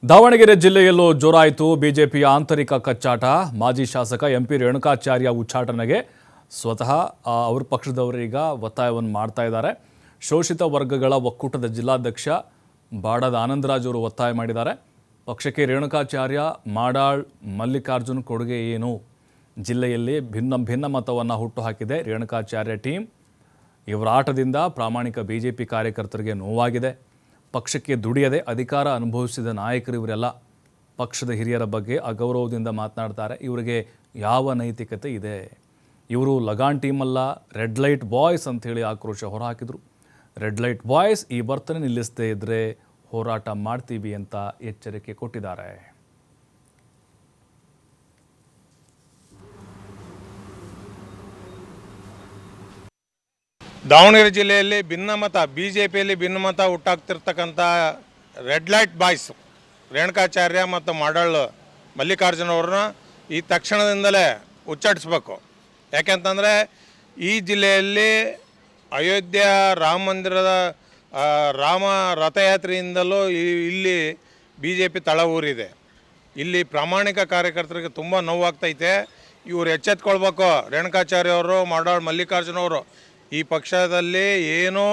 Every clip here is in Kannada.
ದಾವಣಗೆರೆ ಜಿಲ್ಲೆಯಲ್ಲೂ ಜೋರಾಯಿತು ಬಿಜೆಪಿಯ ಆಂತರಿಕ ಕಚ್ಚಾಟ. ಮಾಜಿ ಶಾಸಕ ಎಂಪಿ ರೇಣುಕಾಚಾರ್ಯ ಉಚ್ಚಾಟನೆಗೆ ಸ್ವತಃ ಅವ್ರ ಪಕ್ಷದವರೀಗ ಒತ್ತಾಯವನ್ನು ಮಾಡ್ತಾ ಇದ್ದಾರೆ. ಶೋಷಿತ ವರ್ಗಗಳ ಒಕ್ಕೂಟದ ಜಿಲ್ಲಾಧ್ಯಕ್ಷ ಬಾಡದ ಆನಂದರಾಜ್ ಅವರು ಒತ್ತಾಯ ಮಾಡಿದ್ದಾರೆ. ಪಕ್ಷಕ್ಕೆ ರೇಣುಕಾಚಾರ್ಯ, ಮಾಡಾಳ್, ಮಲ್ಲಿಕಾರ್ಜುನ್ ಕೊಡುಗೆ ಏನು? ಜಿಲ್ಲೆಯಲ್ಲಿ ಭಿನ್ನ ಮತವನ್ನು ಹುಟ್ಟುಹಾಕಿದೆ ರೇಣುಕಾಚಾರ್ಯ ಟೀಮ್. ಇವರ ಆಟದಿಂದ ಪ್ರಾಮಾಣಿಕ ಬಿಜೆಪಿ ಕಾರ್ಯಕರ್ತರಿಗೆ ನೋವಾಗಿದೆ. ಪಕ್ಷಕ್ಕೆ ದುಡಿಯದೆ ಅಧಿಕಾರ ಅನುಭವಿಸಿದ ನಾಯಕರು ಇವರೆಲ್ಲ. ಪಕ್ಷದ ಹಿರಿಯರ ಬಗ್ಗೆ ಅಗೌರವದಿಂದ ಮಾತನಾಡ್ತಾರೆ. ಇವರಿಗೆ ಯಾವ ನೈತಿಕತೆ ಇದೆ? ಇವರು ಲಗಾನ್ ಟೀಮಲ್ಲ, ರೆಡ್ ಲೈಟ್ ಬಾಯ್ಸ್ ಅಂಥೇಳಿ ಆಕ್ರೋಶ ಹೊರಹಾಕಿದರು. ರೆಡ್ ಲೈಟ್ ಬಾಯ್ಸ್ ಈ ವರ್ತನೆ ನಿಲ್ಲಿಸದೇ ಇದ್ದರೆ ಹೋರಾಟ ಮಾಡ್ತೀವಿ ಅಂತ ಎಚ್ಚರಿಕೆ ಕೊಟ್ಟಿದ್ದಾರೆ. ದಾವಣಗೆರೆ ಜಿಲ್ಲೆಯಲ್ಲಿ ಬಿಜೆಪಿಯಲ್ಲಿ ಭಿನ್ನಮತ ಹುಟ್ಟಾಗ್ತಿರ್ತಕ್ಕಂಥ ರೆಡ್ ಲೈಟ್ ಬಾಯ್ಸ್ ರೇಣುಕಾಚಾರ್ಯ ಮತ್ತು ಮಾಡಾಳ್ ಮಲ್ಲಿಕಾರ್ಜುನ್ ಅವ್ರನ್ನ ಈ ತಕ್ಷಣದಿಂದಲೇ ಉಚ್ಚಾಟಿಸ್ಬೇಕು. ಯಾಕೆಂತಂದರೆ ಈ ಜಿಲ್ಲೆಯಲ್ಲಿ ಅಯೋಧ್ಯ ರಾಮ ಮಂದಿರದ ರಾಮ ರಥಯಾತ್ರೆಯಿಂದಲೂ ಇಲ್ಲಿ BJP ತಳ ಊರಿದೆ. ಇಲ್ಲಿ ಪ್ರಾಮಾಣಿಕ ಕಾರ್ಯಕರ್ತರಿಗೆ ತುಂಬ ನೋವಾಗ್ತೈತೆ. ಇವರು ಎಚ್ಚೆತ್ಕೊಳ್ಬೇಕು. ರೇಣುಕಾಚಾರ್ಯ ಅವರು, ಮಾಡಾಳ್ ಮಲ್ಲಿಕಾರ್ಜುನ್ ಅವರು ಈ ಪಕ್ಷದಲ್ಲಿ ಏನೋ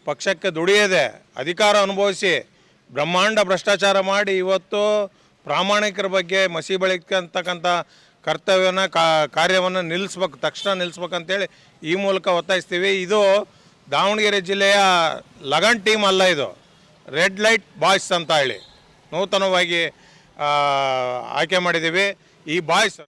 ಪಕ್ಷಕ್ಕೆ ದುಡಿಯದೆ ಅಧಿಕಾರ ಅನುಭವಿಸಿ ಬ್ರಹ್ಮಾಂಡ ಭ್ರಷ್ಟಾಚಾರ ಮಾಡಿ ಇವತ್ತು ಪ್ರಾಮಾಣಿಕರ ಬಗ್ಗೆ ಮಸಿ ಬೆಳಕಂತಕ್ಕಂಥ ಕರ್ತವ್ಯನ ಕಾರ್ಯವನ್ನು ನಿಲ್ಲಿಸ್ಬೇಕು, ತಕ್ಷಣ ನಿಲ್ಲಿಸ್ಬೇಕಂತೇಳಿ ಈ ಮೂಲಕ ಒತ್ತಾಯಿಸ್ತೀವಿ. ಇದು ದಾವಣಗೆರೆ ಜಿಲ್ಲೆಯ ಲಗನ್ ಟೀಮ್ ಅಲ್ಲ, ಇದು ರೆಡ್ ಲೈಟ್ ಬಾಯ್ಸ್ ಅಂತ ಹೇಳಿ ನೂತನವಾಗಿ ಆಯ್ಕೆ ಮಾಡಿದ್ದೀವಿ. ಈ ಬಾಯ್ಸ್